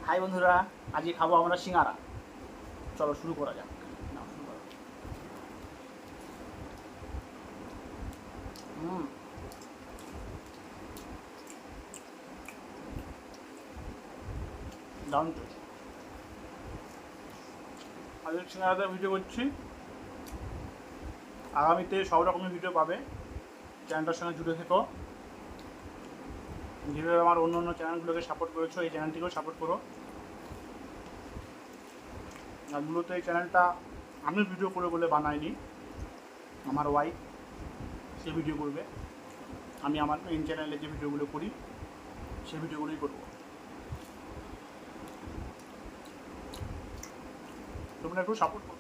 High বন্ধুরা, আজকে খাবো আমরা সিঙ্গারা। চলো শুরু করা যাক। নাও শুরু করো। হুম, দারুণ টেস্ট। আজকে সিঙ্গারাতে ভিডিও করছি। আগামীতে সব রকমের ভিডিও পাবে। চ্যানেলটার সঙ্গে জুড়ে থেকো। যেভাবে আমার অন্য অন্য চ্যানেলগুলোকে সাপোর্ট করেছো, এই চ্যানেলটিকেও সাপোর্ট করো। আর মূলত এই চ্যানেলটা আমি ভিডিও করে বলে বানাইনি, আমার ওয়াইফ সে ভিডিও করবে। আমি আমার মেইন চ্যানেলে যে ভিডিওগুলো করি সেই ভিডিওগুলোই করবো। তোমরা একটু সাপোর্ট করো।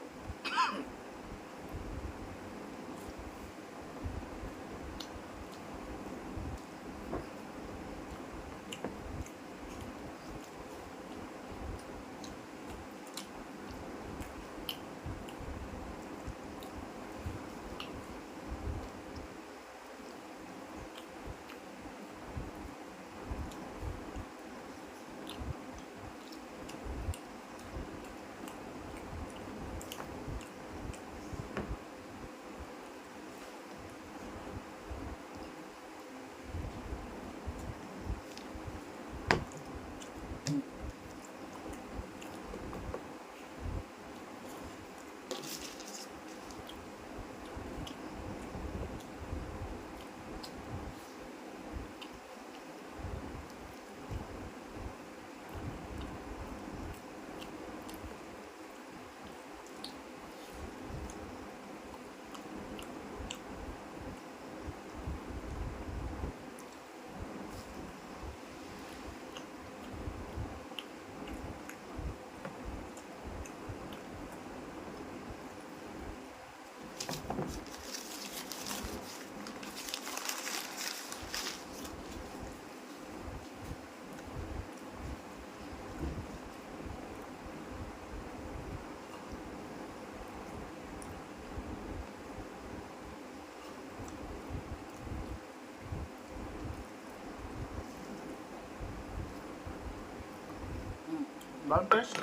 দারুণ টেস্ট।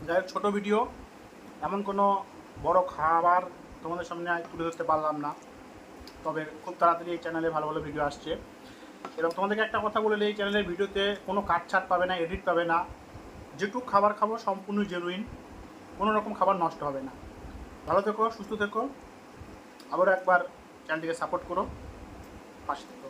যাই হোক, ছোটো ভিডিও, এমন কোনো বড় খাবার তোমাদের সামনে তুলে ধরতে পারলাম না। তবে খুব তাড়াতাড়ি এই চ্যানেলে ভালো ভালো ভিডিও আসছে। এবং তোমাদেরকে একটা কথা বলে, এই চ্যানেলের ভিডিওতে কোনো কাটছাট পাবে না, এডিট পাবে না। যেটুকু খাবার খাবো সম্পূর্ণ জেনুইন, কোনো রকম খাবার নষ্ট হবে না। ভালো থেকো, সুস্থ থেকো। আবারও একবার চ্যানেলটিকে সাপোর্ট করো, পাশে থেকো।